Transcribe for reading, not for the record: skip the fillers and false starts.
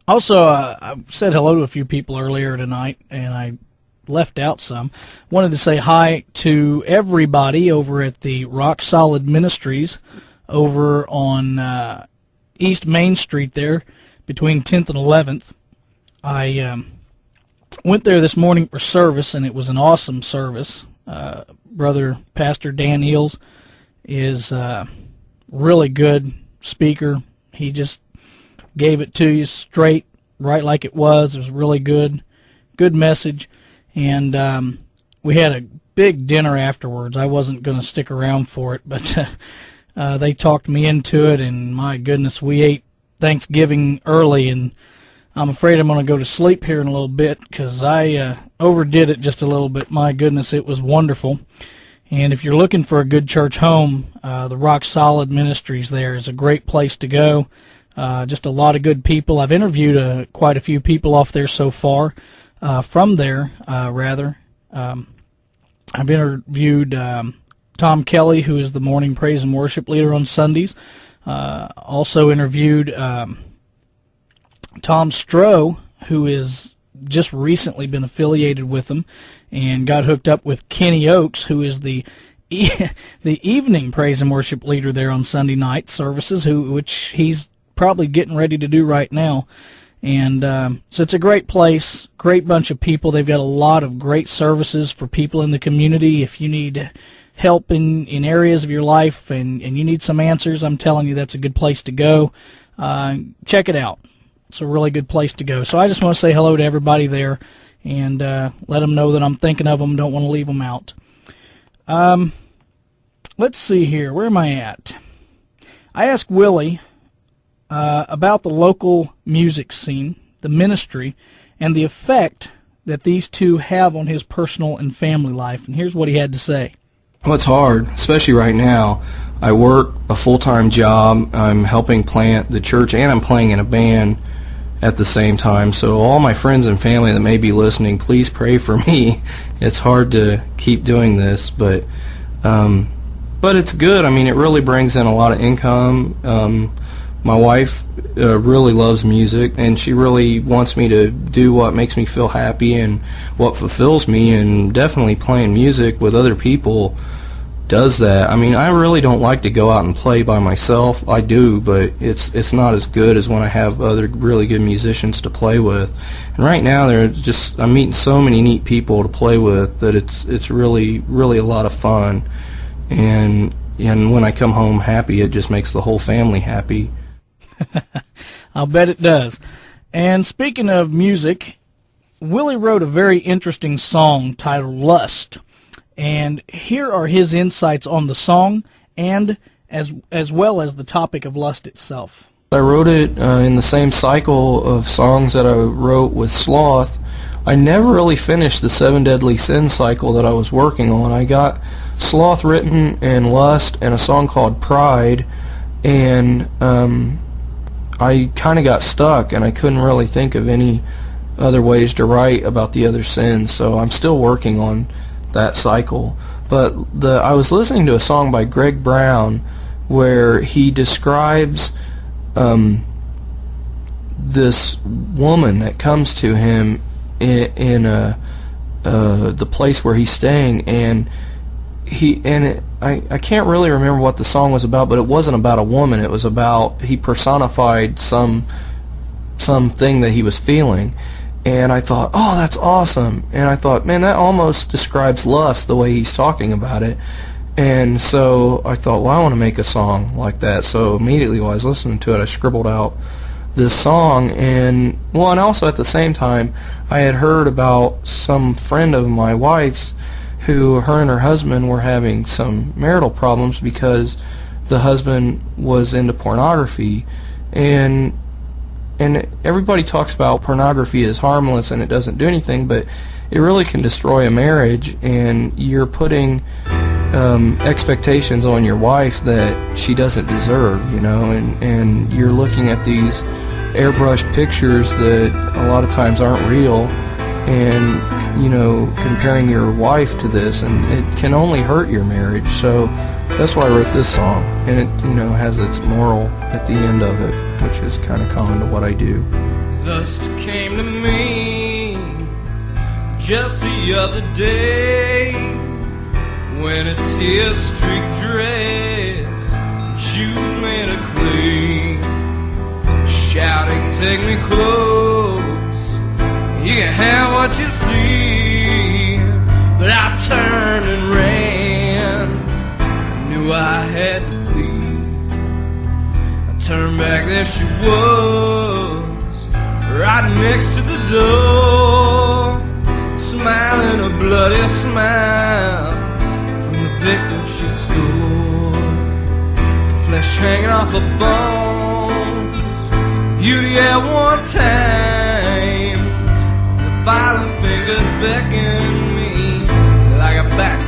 Also, I said hello to a few people earlier tonight, and I left out some. Wanted to say hi to everybody over at the Rock Solid Ministries over on East Main Street there between 10th and 11th. I went there this morning for service, and it was an awesome service. Brother Pastor Dan Eels is a really good speaker. He just gave it to you straight, right like it was. It was really good message. And we had a big dinner afterwards. I wasn't going to stick around for it, but they talked me into it, and my goodness, we ate Thanksgiving early, and I'm afraid I'm going to go to sleep here in a little bit because I overdid it just a little bit. My goodness, it was wonderful. And if you're looking for a good church home, the Rock Solid Ministries there is a great place to go. Just a lot of good people. I've interviewed quite a few people off there so far, from there, rather. I've interviewed Tom Kelly, who is the morning praise and worship leader on Sundays. Also interviewed Tom Stroh, who is just recently been affiliated with them and got hooked up with Kenny Oakes, who is the evening praise and worship leader there on Sunday night services, which he's probably getting ready to do right now. And so it's a great place, great bunch of people. They've got a lot of great services for people in the community. If you need help in areas of your life and you need some answers, I'm telling you that's a good place to go. Check it out. It's a really good place to go. So I just want to say hello to everybody there and let them know that I'm thinking of them, don't want to leave them out. Let's see here. Where am I at? I asked Willy about the local music scene, the ministry, and the effect that these two have on his personal and family life. And here's what he had to say. Well, it's hard, especially right now. I work a full-time job. I'm helping plant the church, and I'm playing in a band at the same time. So all my friends and family that may be listening, please pray for me. It's hard to keep doing this, but it's good. I mean, it really brings in a lot of income. My wife really loves music, and she really wants me to do what makes me feel happy and what fulfills me, and definitely playing music with other people does that. I mean, I really don't like to go out and play by myself. I do, but it's not as good as when I have other really good musicians to play with. And right now, I'm meeting so many neat people to play with that it's really, really a lot of fun. And when I come home happy, it just makes the whole family happy. I'll bet it does. And speaking of music, Willy wrote a very interesting song titled Lust. And here are his insights on the song and as well as the topic of lust itself. I wrote it in the same cycle of songs that I wrote with Sloth. I never really finished the 7 Deadly Sins cycle that I was working on. I got Sloth written and Lust and a song called Pride, and I kind of got stuck, and I couldn't really think of any other ways to write about the other sins, so I'm still working on that cycle. But I was listening to a song by Greg Brown where he describes this woman that comes to him in the place where he's staying, and I can't really remember what the song was about, but it wasn't about a woman. It was about, he personified something that he was feeling. And I thought, oh, that's awesome. And I thought, man, that almost describes lust the way he's talking about it. And so I thought, well, I want to make a song like that. So immediately while I was listening to it, I scribbled out this song. And also at the same time, I had heard about some friend of my wife's who, her and her husband were having some marital problems because the husband was into pornography. And everybody talks about pornography as harmless and it doesn't do anything, but it really can destroy a marriage, and you're putting expectations on your wife that she doesn't deserve, and you're looking at these airbrushed pictures that a lot of times aren't real, and comparing your wife to this, and it can only hurt your marriage. So that's why I wrote this song, and it has its moral at the end of it, which is kind of common to what I do. Lust came to me just the other day, when a tear-streaked dress and shoes made of clay, shouting, take me close, you can have what you see. But I turned and ran, I knew I had to flee. I turned back, there she was, right next to the door, smiling a bloody smile from the victim she stole. Flesh hanging off her bones, beauty at one time. The violent fingers beckoned me like a back